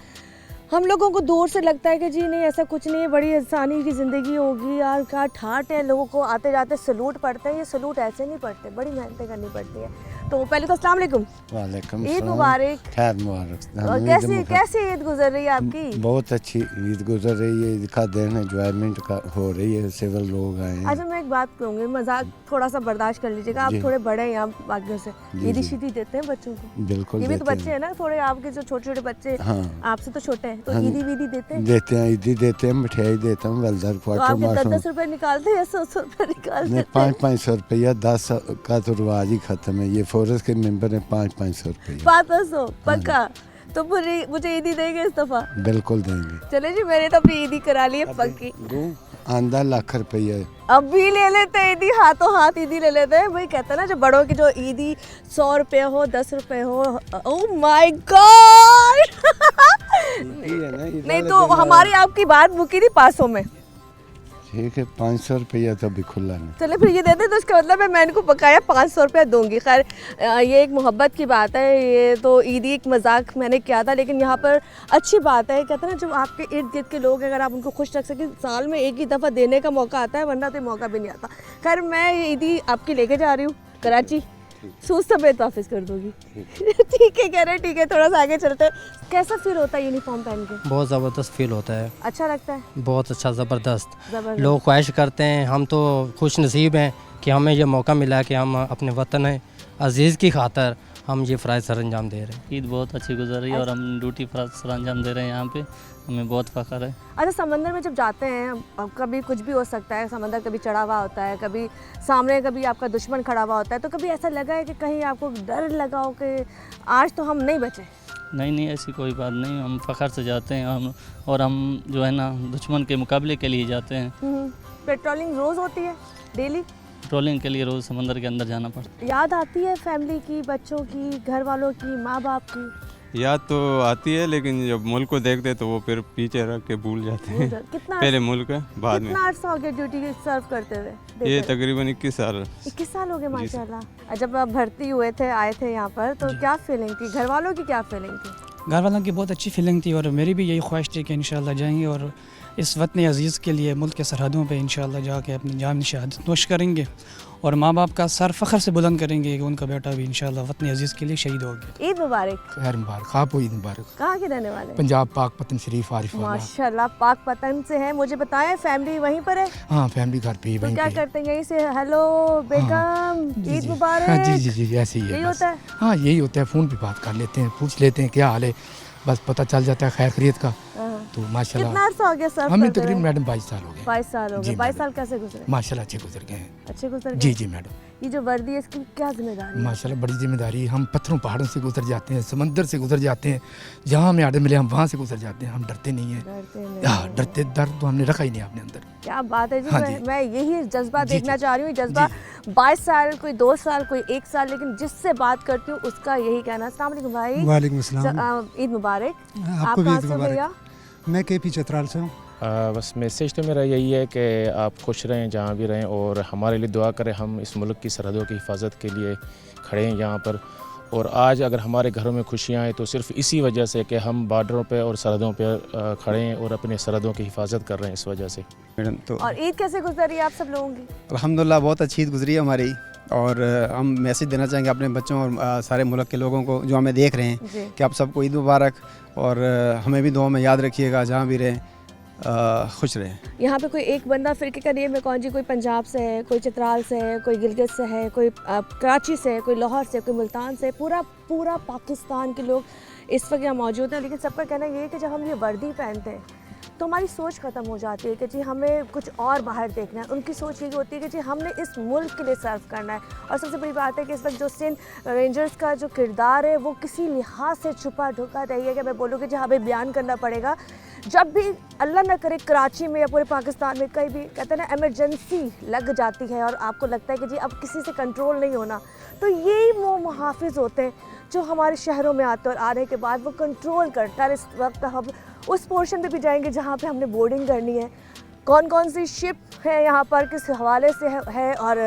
हम लोगों को दूर से लगता है कि जी नहीं ऐसा कुछ नहीं है, बड़ी आसानी की ज़िंदगी होगी यार, क्या ठाट है, लोगों को आते जाते सलूट पड़ते हैं। ये सलूट ऐसे नहीं पड़ते, बड़ी मेहनतें करनी पड़ती है। तो पहले तो अस्सलाम वालेकुम, वालेकुम ईद सलाम। मुबारक। खैर मुबारक। और कैसी ईद गुजर रही है आपकी? बहुत अच्छी ईद गुजर रही है। ईद का दिन एंजॉयमेंट का हो रही है, सिविल लोग आए हैं। अच्छा मैं एक बात कहूँगी, मजाक थोड़ा सा बर्दाश्त कर लीजिएगा, आप जी। थोड़े बड़े हैं आप बाकियों से, जी, ईदी जी। शीदी देते हैं बच्चों को? बिल्कुल ये भी तो देते बच्चे हैं ना थोड़े, आपके जो छोटे छोटे बच्चे हाँ। आपसे तो छोटे हैं, तो हाँ। ईदी वीदी देते हैं? देते हैं, ईदी देते हैं, मिठाई देता हूँ, वेलदर तो क्वार्टर आपके माशूम। 10-10 रुपए निकालते हैं या 100 रुपए निकालते नहीं, हैं? 500 रुपया, 10 का तो रिवाज ही खत्म है। ये फॉरेस्ट के मेंबर हैं, 500 रुपया। 500 पक्का? तो मुझे ईदी देंगे इस दफा? बिल्कुल देंगे। चले जी, मैंने तो अपनी ईदी करा ली है पक्की। आंधा लाख रुपया। अब भी ले लेते हैं ईदी, हाथों हाथ ईदी ले लेते हैं। वही कहते हैं ना, जो बड़ों की जो ईदी 100 रुपये हो, 10 रुपये हो। Oh my God. नहीं तो हमारी आपकी बात मुकी थी 500 में। ठीक है, 500 रुपया तो अभी खुला नहीं। चले फिर ये देते तो इसका मतलब है मैं इनको बकाया 500 रुपया दूंगी। खैर ये एक मोहब्बत की बात है, ये तो ईदी एक मजाक मैंने किया था, लेकिन यहाँ पर अच्छी बात है। कहते हैं ना, जो आपके इर्द गिर्द के लोग हैं, अगर आप उनको खुश रख सकें, साल में एक ही दफ़ा देने का मौका आता है, वरना तो मौका भी नहीं आता। खैर मैं ये ईदी आपकी लेके जा रही हूँ कराची, सूद समेत वापस कर दूंगी। ठीक है, कह रहे ठीक है, थोड़ा सा आगे चलते हैं। कैसा फील होता है यूनिफॉर्म पहन के? बहुत ज़बरदस्त फील होता है। अच्छा लगता है? बहुत अच्छा, ज़बरदस्त। ज़बरदस्त। लोग ख्वाहिश करते हैं, हम तो खुश नसीब हैं कि हमें ये मौका मिला कि हम अपने वतन अज़ीज़ की खातर हम ये फ़राइज़ सर अंजाम दे रहे हैं। ईद बहुत अच्छी गुजर रही है और हम ड्यूटी फ़राइज़ सर अंजाम दे रहे हैं यहाँ पे, हमें बहुत फ़ख्र है। अच्छा समंदर में जब जाते हैं, अब कभी कुछ भी हो सकता है, समंदर कभी चढ़ा हुआ होता है, कभी सामने कभी आपका दुश्मन खड़ा हुआ होता है, तो कभी ऐसा लगा है कि कहीं आपको डर लगा हो कि आज तो हम नहीं बचे? नहीं, ऐसी कोई बात नहीं, हम फ़ख्र से जाते हैं हम जो है ना दुश्मन के मुकाबले के लिए जाते हैं। पेट्रोलिंग रोज़ होती है, डेली? पेट्रोलिंग के लिए रोज़ समंदर के अंदर जाना पड़ता है। याद आती है फैमिली की, बच्चों की, घर वालों की, माँ बाप की? याद तो आती है, लेकिन जब मुल्क को देखते तो वो फिर पीछे रख के भूल जाते हैं। कितना पहले मुल्क है, बाद में। कितना अर्सा हो गया ड्यूटी सर्व करते हुए? ये तकरीबन 21 साल। 21 साल हो गए माशाल्लाह। जब आप भर्ती हुए थे, आए थे यहाँ पर, तो क्या फीलिंग थी? घर वालों की क्या फीलिंग थी? घर वालों की बहुत अच्छी फीलिंग थी और मेरी भी यही ख्वाहिश थी कि इंशाल्लाह जाएंगे और इस वतन अज़ीज़ के लिए मुल्क के सरहदों पे इंशाल्लाह जाके अपनी जान शहादत नोश करेंगे और माँ बाप का सर फ़ख्र से बुलंद करेंगे कि उनका बेटा भी इंशाल्लाह वतन अज़ीज़ के लिए शहीद हो गया। ईद मुबारक। खैर मुबारक, आपको ईद मुबारक। कहाँ के रहने वाले? पंजाब पाक पतन शरीफ आरिफ वाला। माशाल्लाह पाक पतन से हैं। मुझे बताएं फैमिली वहीं पर है? हाँ फैमिली घर पे ही। तो क्या करते हैं यहीं से हेलो बेगम ईद मुबारक? हाँ जी ऐसे ही है। यही होता है? हाँ यही होता है, फ़ोन पे बात कर लेते हैं, पूछ लेते हैं क्या हाल है, बस पता चल जाता है खैर खैरियत का। तो माशाल्लाह कितना अर्सा हो गया सर? हमें तकरीबन मैडम 22 साल हो गए। 22 साल हो गए। 22 साल कैसे गुजरे? माशाल्लाह अच्छे गुजर गए हैं। अच्छे गुजर गए? जी मैडम। ये जो वर्दी है इसकी क्या जिम्मेदारी है? माशाल्लाह बड़ी जिम्मेदारी। हम पत्थरों पहाड़ों से गुजर जाते हैं, समंदर से गुजर जाते हैं, जहाँ हमें आर्डर मिले हम वहाँ से गुजर जाते हैं। हम डरते नहीं हैं। डरते दर्द तो हमने रखा ही नहीं अपने अंदर। क्या बात है जी। हाँ मैं यही जज्बा देखना चाह रही हूँ। जज्बा 22 साल, कोई 2 साल, कोई 1 साल, लेकिन जिससे बात करती हूँ उसका यही कहना। अस्सलाम वालेकुम भाई। वालेकुम अस्सलाम। ईद मुबारक। आपको भी ईद मुबारक। मैं KP चतराल से हूँ। बस मैसेज तो मेरा यही है कि आप खुश रहें जहाँ भी रहें और हमारे लिए दुआ करें। हम इस मुल्क की सरहदों की हिफाजत के लिए खड़े हैं यहाँ पर, और आज अगर हमारे घरों में खुशियाँ हैं तो सिर्फ इसी वजह से कि हम बॉर्डरों पे और सरहदों पे खड़े हैं और अपने सरहदों की हिफाजत कर रहे हैं, इस वजह से। मैडम तो और ईद कैसे गुजरी आप सब लोगों की? अल्हम्दुलिल्लाह बहुत अच्छी ईद गुजरी है हमारी, और हम मैसेज देना चाहेंगे अपने बच्चों और सारे मुल्क के लोगों को जो हमें देख रहे हैं कि आप सबको ईद मुबारक, और हमें भी दुआ में याद रखिएगा, जहाँ भी रहें खुश रहें। यहाँ पे कोई एक बंदा फ़िरके का नेम है कौन जी? कोई पंजाब से है, कोई चित्राल से है, कोई गिलगित से है, कोई कराची से है, कोई लाहौर से, कोई मुल्तान से। पूरा पाकिस्तान के लोग इस वक्त यहाँ मौजूद हैं। लेकिन सबका कहना ये है कि जब हम ये वर्दी पहनते हैं तो हमारी सोच ख़त्म हो जाती है कि जी हमें कुछ और बाहर देखना है। उनकी सोच ये होती है कि जी हमने इस मुल्क के लिए सर्व करना है। और सबसे बड़ी बात है कि इस वक्त जो सिंध रेंजर्स का जो किरदार है वो किसी लिहाज से छुपा ढुका नहीं है कि मैं बोलूँ कि जी हमें बयान करना पड़ेगा। जब भी अल्लाह ना करे कराची में या पूरे पाकिस्तान में कहीं भी कहते हैं ना इमरजेंसी लग जाती है और आपको लगता है कि जी अब किसी से कंट्रोल नहीं होना, तो यही वो मुहाफिज होते हैं जो हमारे शहरों में आते हैं और आने के बाद वो कंट्रोल करता है। इस वक्त हम उस पोर्शन पे भी जाएंगे जहाँ पे हमने बोर्डिंग करनी है, कौन कौन सी शिप है यहाँ पर, किस हवाले से है और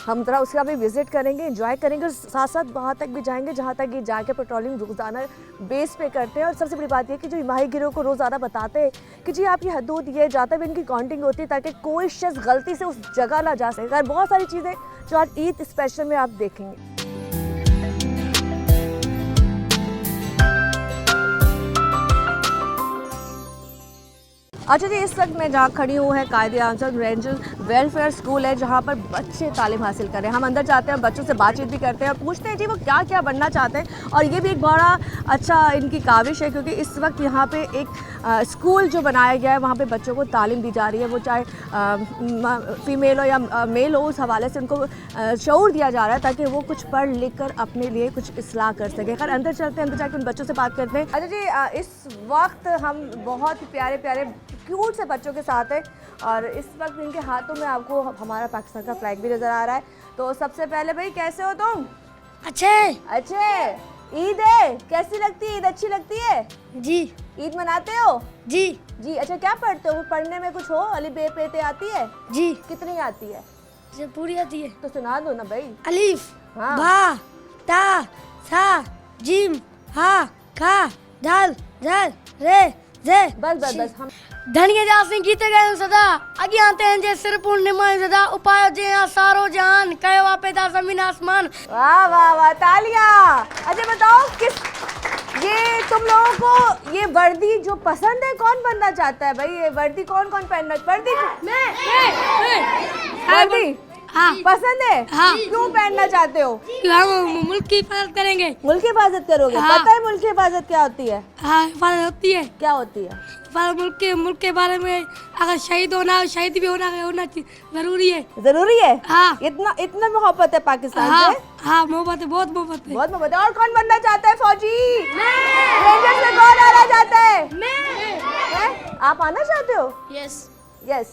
हम ज़रा उसका भी विज़िट करेंगे, एंजॉय करेंगे। साथ साथ वहाँ तक भी जाएंगे जहाँ तक ये जाके पेट्रोलिंग रोज़ाना बेस पे करते हैं। और सबसे बड़ी बात यह कि जो माही गिरोह को रोज़ाना बताते हैं कि जी आपकी हदूद ये जाता भी इनकी काउंटिंग होती है ताकि कोई शख्स गलती से उस जगह ना जा सके। बहुत सारी चीज़ें जो आज ईद स्पेशल में आप देखेंगे। अच्छा जी, इस वक्त मैं जहाँ खड़ी हूँ है कायदे आजम रेंजर वेलफेयर स्कूल है, जहाँ पर बच्चे तालीम हासिल कर रहे हैं। हम अंदर जाते हैं, बच्चों से बातचीत भी करते हैं और पूछते हैं जी वो क्या क्या बनना चाहते हैं। और ये भी एक बड़ा अच्छा इनकी काविश है, क्योंकि इस वक्त यहाँ पे एक स्कूल जो बनाया गया है, वहाँ पे बच्चों को तालीम दी जा रही है, वो चाहे फीमेल हो या मेल हो, उस हवाले से उनको शऊर दिया जा रहा है ताकि वो कुछ पढ़ लिख कर अपने लिए कुछ इस्लाह कर सके। खैर अंदर चलते हैं, अंदर जाकर उन बच्चों से बात करते हैं। अच्छा जी, इस वक्त हम बहुत ही प्यारे प्यारे क्यूट से बच्चों के साथ हैं और इस वक्त इनके हाथों में आपको हमारा पाकिस्तान का फ्लैग भी नज़र आ रहा है। तो सबसे पहले भाई, कैसे हो तुम? अच्छे। ईद है, कैसी लगती है ईद? अच्छी लगती है जी। ईद मनाते हो? जी। अच्छा, क्या पढ़ते हो? पढ़ने में कुछ हो? अली बे पे ते आती है जी? कितनी आती है? पूरी आती है। तो सुना दो ना भाई। अलीफ, हाँ, बा, ता, सा, जीम, हा, खा, दाल, जल, रे, जे। बस हम धनिया जासिं गीते गए सदा आगे आते हैं जे सिर पूर्णिमा सदा उपाय जे सारो जान कहे वापेदा जमीन आसमान। वाह वाह वाह, तालियां। अच्छा बताओ, ये तुम लोगों को ये वर्दी जो पसंद है, कौन बनना चाहता है भाई? ये वर्दी कौन कौन पहनना? वर्दी हाँ पसंद है? हाँ। क्यों पहनना चाहते हो? हम मुल्क की हिफाजत करेंगे। मुल्क की हिफाजत करोगे? हाँ। पता है मुल्क की हिफाजत क्या होती है? हाँ, हिफाजत होती है। क्या होती है? मुल्क के बारे में अगर शहीद भी होना जरूरी है। जरूरी है? हाँ। इतना मोहब्बत है पाकिस्तान हाँ, से? हाँ, मोहब्बत है, बहुत मोहब्बत है। बहुत मोहब्बत है। और कौन बनना चाहता है फौजी? रेंजर्स में कौन आना चाहता है? मैं। आप आना चाहते हो? यस।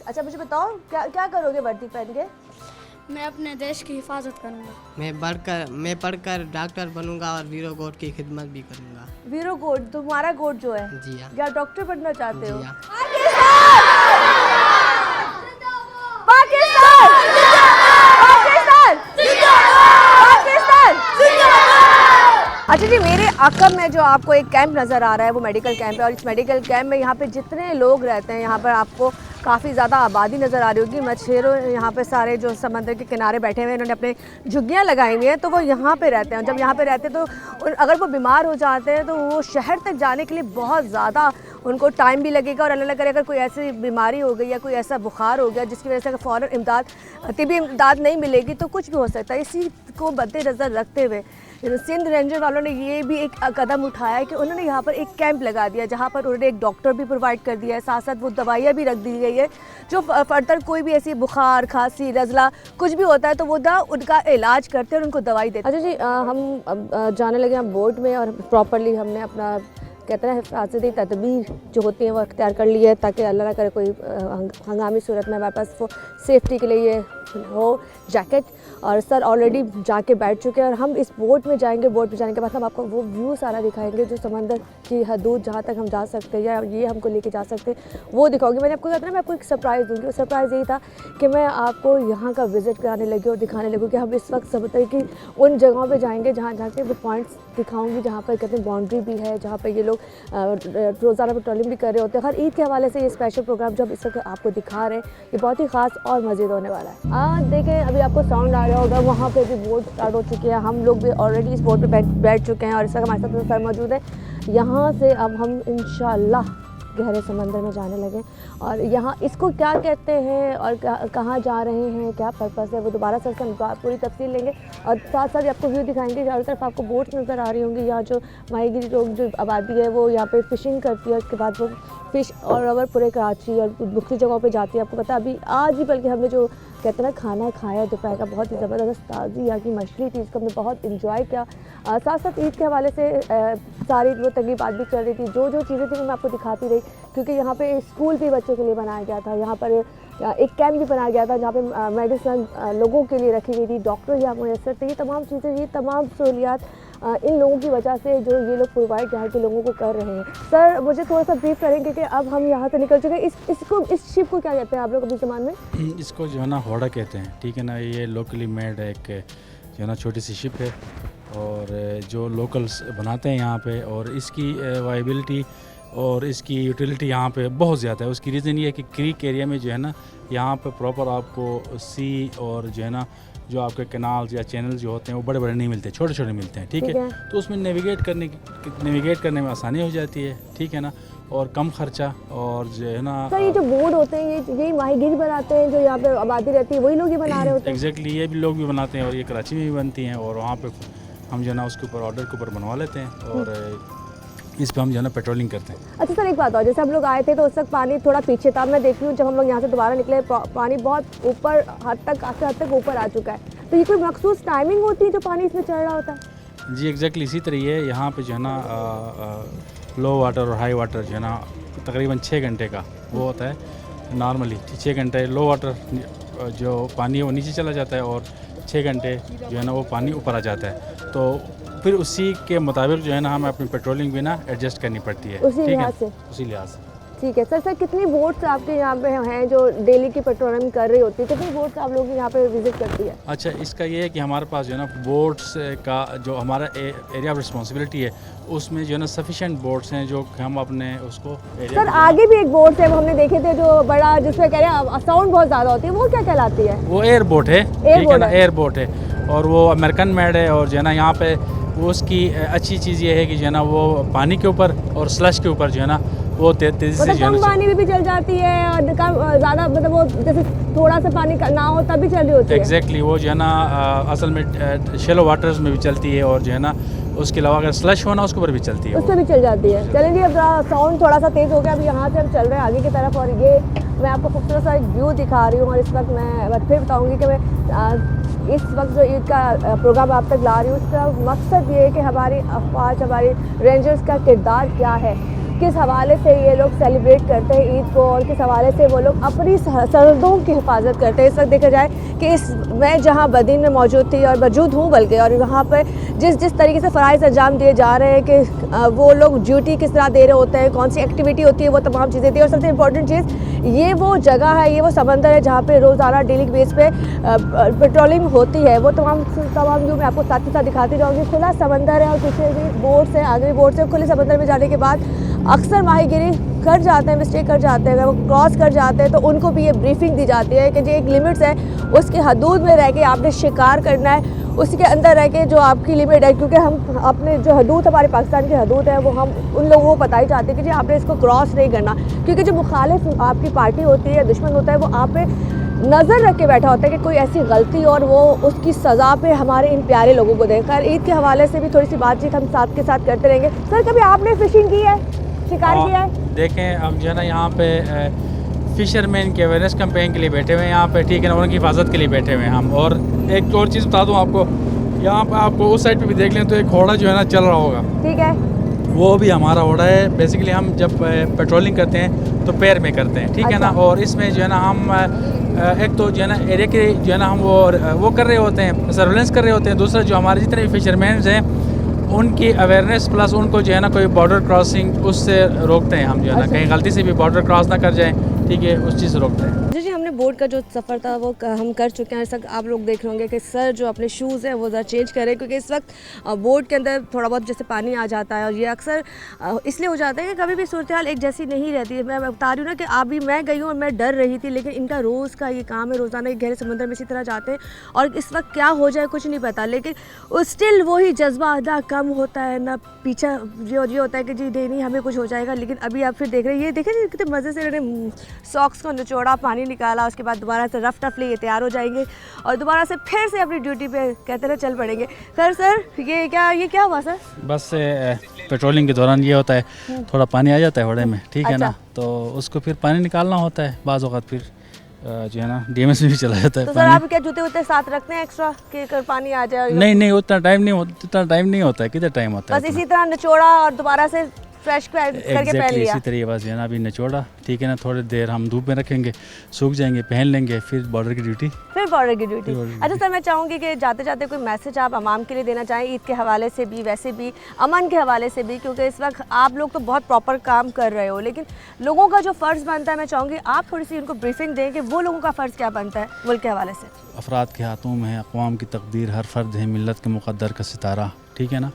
अच्छा मुझे बताओ, क्या करोगे वर्दी पहन के? मैं अपने देश की हिफाजत करूंगा। मैं पढ़कर डॉक्टर बनूंगा और वीरो गोट की खिदमत भी करूंगा। वीरो गोट, तुम्हारा गोट जो है? जी हाँ। या डॉक्टर बनना चाहते हो? अच्छा जी, मेरे अकब में जो आपको एक कैंप नज़र आ रहा है वो मेडिकल कैंप है और इस मेडिकल कैंप में यहाँ पे जितने लोग रहते हैं, यहाँ पर आपको काफ़ी ज़्यादा आबादी नज़र आ रही होगी। मछेरों यहाँ पे सारे जो समंदर के किनारे बैठे हुए हैं, इन्होंने अपने झुग्गियाँ लगाई हुई हैं, तो वो यहाँ पे रहते हैं। जब यहाँ पे रहते हैं तो अगर वो बीमार हो जाते हैं तो वो शहर तक जाने के लिए बहुत ज़्यादा उनको टाइम भी लगेगा और अल्लाह करे अगर कोई ऐसी बीमारी हो गई या कोई ऐसा बुखार हो गया जिसकी वजह से अगर फ़ौरन तिब्बी इमदाद नहीं मिलेगी तो कुछ भी हो सकता है। इसी को मद्देनज़र रखते हुए सिंध रेंजर वालों ने ये भी एक कदम उठाया है कि उन्होंने यहाँ पर एक कैंप लगा दिया, जहाँ पर उन्होंने एक डॉक्टर भी प्रोवाइड कर दिया है, साथ साथ वो दवाइयाँ भी रख दी गई है जो फर्दर कोई भी ऐसी बुखार, खांसी, नज़ला कुछ भी होता है तो वो उनका इलाज करते हैं और उनको दवाई देते हैं। अच्छा जी, हम जाने लगे हैं बोट में और प्रॉपरली हमने अपना कहते हैं हिफाजती तदबीर जो होती हैं वो अख्तियार कर ली है ताकि अल्लाह ना करे कोई हंगामी सूरत में हमारे पास वो सेफ्टी के लिए ये हो जैकेट। और सर ऑलरेडी जाके बैठ चुके हैं और हम इस बोट में जाएंगे। बोट में जाने के बाद हम आपको वो व्यू सारा दिखाएंगे जो समंदर की हदूद जहाँ तक हम जा सकते हैं या ये हमको लेके जा सकते हैं वो दिखाऊंगी। मैंने आपको कहता ना मैं आपको एक सरप्राइज़ दूँगी। सरप्राइज़ यही था कि मैं आपको यहाँ का विज़िट कराने लगी और दिखाने लगूँ कि हम इस वक्त समंदर की उन जगहों पर जाएँगे जहाँ के वो पॉइंट्स दिखाऊँगी जहाँ पर कहते हैं बाउंड्री भी है, जहाँ पर ये लोग रोज़ाना पेट्रोलिंग भी कर रहे होते हैं। हर ईद के हवाले से ये स्पेशल प्रोग्राम जो हम इस वक्त आपको दिखा रहे हैं ये बहुत ही ख़ास और मज़ेदार होने वाला है। देखें अभी आपको साउंड आ रहा होगा, वहाँ पे भी बोट स्टार्ट हो चुकी है। हम लोग भी ऑलरेडी इस बोट पे बैठ चुके हैं और इस वक्त हमारे साथ सर मौजूद है। यहाँ से अब हम इंशाल्लाह गहरे समंदर में जाने लगे और यहाँ इसको क्या कहते हैं और कहाँ जा रहे हैं, क्या पर्पस है, वो दोबारा सर से पूरी तफसील लेंगे और साथ साथ आपको व्यू दिखाएंगे। चारों तरफ आपको बोट्स नज़र आ रही होंगी। यहाँ जो माहीगिरी लोग जो आबादी है वो यहाँ पे फ़िशिंग करती है, उसके बाद वो फ़िश और अवर पूरे कराची और दूसरी जगहों पे जाती है। आपको पता है अभी आज ही बल्कि हमने जो कहते हैं ना खाना खाया दोपहर का, बहुत ही ज़बरदस्त ताज़ी यहाँ की मछली थी, इसको हमने बहुत इंजॉय किया। साथ साथ ईद के हवाले से सारी वो तकरीबात भी चल रही थी। जो चीज़ें थी मैं आपको दिखाती रही क्योंकि यहाँ पे स्कूल भी बच्चों के लिए बनाया गया था। यहाँ पर एक कैंप भी बनाया गया था जहाँ पे मेडिसिन लोगों के लिए रखी गई थी, डॉक्टर यहाँ मुयसर थे। ये तमाम चीज़ें, ये तमाम सहूलियात इन लोगों की वजह से जो ये लोग प्रोवाइड यहाँ के लोगों को कर रहे हैं। सर मुझे थोड़ा सा ब्रीफ करेंगे कि अब हम यहाँ से निकल चुके हैं। इस शिप को क्या कहते हैं आप लोग अभी ज़मान में? इसको जो है ना होड़ा कहते हैं, ठीक है ना। ये लोकली मेड एक जो है ना छोटी सी शिप है और जो लोकल्स बनाते हैं यहाँ पे और इसकी वाइबिलिटी और इसकी यूटिलिटी यहाँ पे बहुत ज़्यादा है। उसकी रीज़न ये है कि क्रीक एरिया में जो है ना यहाँ पे प्रॉपर आपको सी और जो है ना जो आपके कैनाल्स या चैनल जो होते हैं वो बड़े बड़े नहीं मिलते, छोटे छोटे मिलते हैं, ठीक है। तो उसमें नेविगेट करने में आसानी हो जाती है, ठीक है ना। और कम खर्चा और जो है ना। सर ये जो बोर्ड होते हैं ये यही माहीगीर बनाते हैं जो यहाँ पे आबादी रहती है, वही लोग ही बना रहे होते हैं? एग्जैक्टली ये भी लोग भी बनाते हैं और ये कराची में भी बनती हैं और वहाँ पे हम जो है ना उसके ऊपर ऑर्डर के ऊपर बनवा लेते हैं और इस पर हम जो है ना पेट्रोलिंग करते हैं। अच्छा सर एक बात और, जैसे हम लोग आए थे तो उस वक्त पानी थोड़ा पीछे था, मैं देख रही हूँ जब हम लोग यहाँ से दोबारा निकले पानी बहुत ऊपर हद तक ऊपर आ चुका है, तो ये कोई मखसूस टाइमिंग होती है जो पानी इसमें चढ़ रहा होता है? जी एग्जैक्टली इसी तरह है। यहाँ पे जो है ना लो वाटर और हाई वाटर जो है ना तकरीबन 6 घंटे का वो होता है। नॉर्मली 6 घंटे लो वाटर जो पानी है वो नीचे चला जाता है और 6 घंटे जो है ना वो पानी ऊपर आ जाता है, तो फिर उसी के मुताबिक जो है ना हमें अपनी पेट्रोलिंग भी ना एडजस्ट करनी पड़ती है। उसी लिहाज से? उसी लिहाज से। ठीक है सर। सर कितनी बोट्स आपके यहाँ पे हैं जो डेली की पेट्रोलिंग कर रही होती है, कितनी बोट्स आप लोग यहाँ पे विजिट करती है? अच्छा इसका ये है कि हमारे पास जो है ना बोट्स का जो हमारा एरिया ऑफ रिस्पॉन्सिबिलिटी है उसमें जो है ना सफिशिएंट बोट्स हैं जो हम अपने उसको सर आगे भी एक बोट है वो हमने देखे थे जो बड़ा जिसमें कह रहे हैं साउंड बहुत ज़्यादा होती है, वो क्या कहलाती है? वो एयर बोट है, ठीक है ना, एयर बोट है और वो अमेरिकन मेड है और जो है ना यहाँ पे वो उसकी अच्छी चीज़ ये है कि जो है ना वो पानी के ऊपर और स्लश के ऊपर जो है ना वो तेज़ी से जो है कम पानी में भी चल जाती है और कम ज़्यादा मतलब वो जैसे थोड़ा सा पानी ना हो तब भी चल रही होती है? एग्जैक्टली वो जो है ना असल में शेलो वाटर्स में भी चलती है और जो है ना उसके अलावा अगर स्लश हो ना उसके ऊपर भी चलती है, उस पर भी चल जाती है। चलें जी अब साउंड थोड़ा सा तेज़ हो गया, अभी यहाँ से हम चल रहे हैं आगे की तरफ और ये मैं आपको खूबसूरत सा एक व्यू दिखा रही हूँ और इस वक्त मैं फिर बताऊँगी कि मैं इस वक्त जो ईद का प्रोग्राम आप तक ला रही हूँ उसका मकसद ये है कि हमारी अफवाज हमारी रेंजर्स का किरदार क्या है, किस हवाले से ये लोग सेलिब्रेट करते हैं ईद को और किस हवाले से वो लोग अपनी सरहदों की हिफाजत करते हैं। इस वक्त देखा जाए कि मैं जहाँ बदीन में मौजूद थी और मौजूद हूँ बल्कि, और वहाँ पर जिस तरीके से फ़राइज़ अंजाम दिए जा रहे हैं कि वो लोग ड्यूटी किस तरह दे रहे होते हैं, कौन सी एक्टिविटी होती है, वो तमाम चीज़ें थी। और सबसे इम्पोर्टेंट चीज़ ये वो जगह है, ये वो समंदर है जहाँ पे रोज़ाना डेली बेस पे पेट्रोलिंग होती है। वो तमाम व्यू मैं आपको साथ ही साथ दिखाती जाऊँगी। खुला समंदर है और पीछे भी बोट्स है, आगे भी बोट्स है। खुले समंदर में जाने के बाद अक्सर माहीगिरी कर जाते हैं, मिस्टेक कर जाते हैं, अगर वो क्रॉस कर जाते हैं तो उनको भी ये ब्रीफिंग दी जाती है कि जो एक लिमिट्स है उसके हदूद में रह के आपने शिकार करना है, उसके अंदर रह के जो आपकी लिमिट है, क्योंकि हम अपने जो हदूद हमारे पाकिस्तान की हदूद है वो हम उन लोगों को बताई जाती है कि जी आपने इसको क्रॉस नहीं करना, क्योंकि जो मुखालिफ आपकी पार्टी होती है, दुश्मन होता है, वो आप पे नज़र रख के बैठा होता है कि कोई ऐसी गलती और वो उसकी सज़ा पे हमारे इन प्यारे लोगों को देकर। ईद के हवाले से भी थोड़ी सी बातचीत हम साथ के साथ करते रहेंगे। सर कभी आपने फ़िशिंग की है, शिकार किया है? देखें हम जो है ना यहाँ पे फ़िशरमैन के अवेयरनेस कैंपेन के लिए बैठे हुए हैं यहाँ पे, ठीक है ना, उनकी हिफाजत के लिए बैठे हुए हैं हम। और एक और चीज़ बता दूँ आपको, यहाँ पे आपको उस साइड पे भी देख लें तो एक घोड़ा जो है ना चल रहा होगा, ठीक है, वो भी हमारा घोड़ा है। बेसिकली हम जब पेट्रोलिंग करते हैं तो पैर में करते हैं, ठीक है ना, और इसमें जो है ना हम एक तो जो है ना एरिया के जो है ना हम वो कर रहे होते हैं, सर्वेलेंस कर रहे होते हैं। दूसरा जो हमारे जितने भी फिशरमैन हैं उनकी अवेयरनेस प्लस उनको जो है ना कोई बॉर्डर क्रॉसिंग उससे रोकते हैं हम, जो है ना कहीं गलती से भी बॉर्डर क्रॉस ना कर जाएं, ठीक है, उस चीज़ से रोकते हैं। जी हमने बोट का जो सफ़र था वो हम कर चुके हैं। इस वक्त आप लोग देख रहे होंगे कि सर जो अपने शूज़ हैं वो ज़रा चेंज करें, क्योंकि इस वक्त बोट के अंदर थोड़ा बहुत जैसे पानी आ जाता है और ये अक्सर इसलिए हो जाता है कि कभी भी सूरत हाल एक जैसी नहीं रहती है। मैं बता रही हूँ ना कि अभी मैं गई हूँ और मैं डर रही थी, लेकिन इनका रोज़ का ये काम है, रोज़ाना गहरे समंदर में इसी तरह जाते हैं और इस वक्त क्या हो जाए कुछ नहीं पता, लेकिन स्टिल वही जज्बा अदा कम होता है ना, पीछा ये होता है कि जी नहीं हमें कुछ हो जाएगा। लेकिन अभी आप फिर देख रहे हैं, ये देखें कितने मज़े से इन्होंने सॉक्स को निचोड़ा, पानी निकाला, उसके बाद दोबारा से रफ टफली ये तैयार हो जाएंगे और दोबारा से फिर से अपनी ड्यूटी पे कहते रहे चल पड़ेंगे। सर ये क्या हुआ सर? बस पेट्रोलिंग के दौरान ये होता है थोड़ा पानी आ जाता है घोड़े में, ठीक है ना, तो उसको फिर पानी निकालना होता है। बाज़ औक़ात फिर जो है ना डीएमएस में भी चला जाता है। तो सर आप क्या जूते उतने साथ रखते हैं एक्स्ट्रा कि अगर पानी आ जाए? नहीं उतना टाइम नहीं होता है, कितना टाइम होता है, बस इसी तरह निचोड़ा और दोबारा से फ्रेश करके पहन लिया। इसी तरह बस है ना, अभी निचोड़ा, ठीक है ना, थोड़ी देर हम धूप में रखेंगे, सूख जाएंगे, पहन लेंगे, फिर बॉर्डर की ड्यूटी। अच्छा सर मैं चाहूँगी कि जाते जाते कोई मैसेज आप आवाम के लिए देना चाहें ईद के हवाले से भी, वैसे भी अमन के हवाले से भी, क्योंकि इस वक्त आप लोग तो बहुत प्रॉपर काम कर रहे हो, लेकिन लोगों का जो फ़र्ज़ बनता है मैं चाहूँगी आप थोड़ी सी उनको ब्रीफिंग दें कि वो लोगों का फ़र्ज़ क्या बनता है मुल्क के हवाले से। अफराद के हाथों में है अक़वाम की तकदीर, हर फ़र्द है मिल्लत के मुक़द्दर का सितारा, ठीक है ना।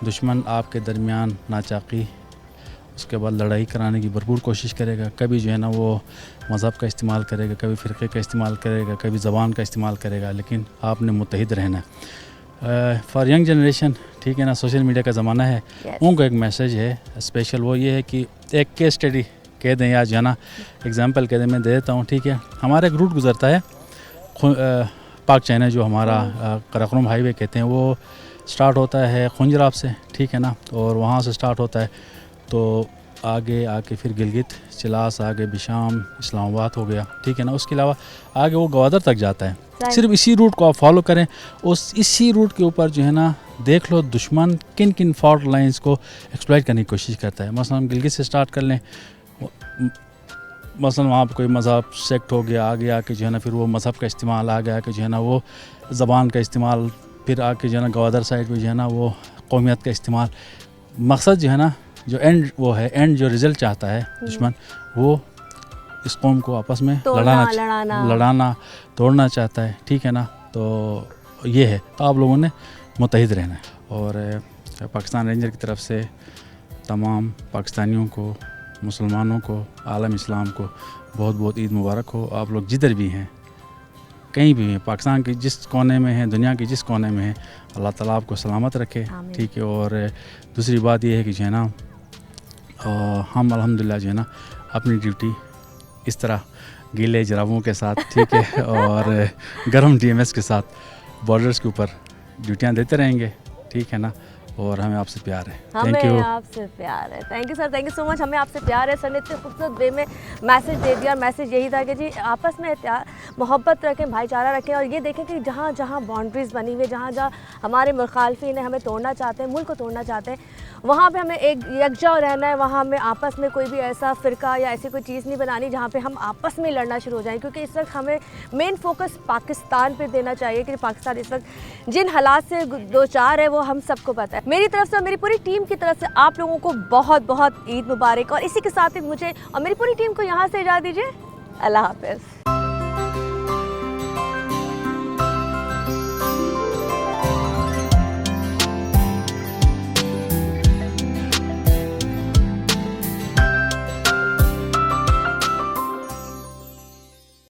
दुश्मन आपके दरमियान नाचाकी, उसके बाद लड़ाई कराने की भरपूर कोशिश करेगा। कभी जो है ना वो मज़हब का इस्तेमाल करेगा, कभी फ़िरक़े का इस्तेमाल करेगा, कभी ज़बान का इस्तेमाल करेगा, लेकिन आपने मुत्तहिद रहना है। फॉर यंग जनरेशन, ठीक है ना, सोशल मीडिया का ज़माना है, उनको एक मैसेज है स्पेशल, वो ये है कि एक केस स्टडी कह दें या जो है ना एग्जांपल कह दें, मैं दे देता हूँ, ठीक है। हमारा एक रूट गुजरता है पाक चाइना, जो हमारा कराकोरम हाईवे कहते हैं, वो स्टार्ट होता है खुंजराब से, ठीक है ना, और वहाँ से स्टार्ट होता है तो आगे आके फिर गिलगित, चिलास, आगे बिशाम, इस्लामाबाद हो गया, ठीक है ना। उसके अलावा आगे वो गवादर तक जाता है। सिर्फ इसी रूट को आप फॉलो करें, उस इसी रूट के ऊपर जो है ना देख लो दुश्मन किन किन फॉल्ट लाइंस को एक्सप्लॉइट करने की कोशिश करता है। मसलन हम गिलगित से स्टार्ट कर लें, मसलन वहाँ पर कोई मज़हब सेक्ट हो गया, आगे आके जो है ना फिर वो मज़हब का इस्तेमाल, आगे आके जो है ना वो ज़बान का इस्तेमाल, फिर आके जो है ना गवादर साइड पे जो है ना वो कौमियत का इस्तेमाल। मकसद जो है ना, जो एंड वो है, एंड जो रिज़ल्ट चाहता है दुश्मन, वो इस कौम को आपस में लड़ाना तोड़ना चाहता है, ठीक है ना। तो ये है, तो आप लोगों ने मुत्तहिद रहना है। और पाकिस्तान रेंजर की तरफ से तमाम पाकिस्तानियों को, मुसलमानों को, आलम इस्लाम को बहुत बहुत ईद मुबारक हो। आप लोग जिधर भी हैं, कहीं भी हैं, पाकिस्तान के जिस कोने में हैं, दुनिया के जिस कोने में हैं, अल्लाह ताला आपको सलामत रखे, ठीक है। और दूसरी बात ये है कि जो है ना हम अल्हम्दुलिल्लाह जो है ना अपनी ड्यूटी इस तरह गीले जराबों के साथ, ठीक है, और गर्म DMS के साथ बॉर्डर्स के ऊपर ड्यूटियाँ देते रहेंगे, ठीक है ना। और हमें आपसे प्यार है। हमें आपसे प्यार है। Thank you sir, thank you so much. हमें आपसे प्यार है। सर ने इतने खूबसूरत वे में मैसेज दे दिया। मैसेज यही था कि जी आपस में मोहब्बत रखें, भाईचारा रखें, और ये देखें कि जहाँ जहाँ बाउंड्रीज़ बनी हुई, जहाँ जहाँ हमारे मुखालफिन हमें तोड़ना चाहते हैं, मुल्क को तोड़ना चाहते हैं, वहाँ पे हमें एक यकजा रहना है। वहाँ हमें आपस में कोई भी ऐसा फ़िरका या ऐसी कोई चीज़ नहीं बनानी जहाँ पे हम आपस में लड़ना शुरू हो जाएं, क्योंकि इस वक्त हमें मेन फोकस पाकिस्तान पे देना चाहिए कि पाकिस्तान इस वक्त जिन हालात से दो चार है वो हम सबको पता है। मेरी तरफ से और मेरी पूरी टीम की तरफ से आप लोगों को बहुत बहुत ईद मुबारक। और इसी के साथ ही मुझे और मेरी पूरी टीम को यहाँ से इजाज़त दीजिए। अल्लाह हाफ़िज़।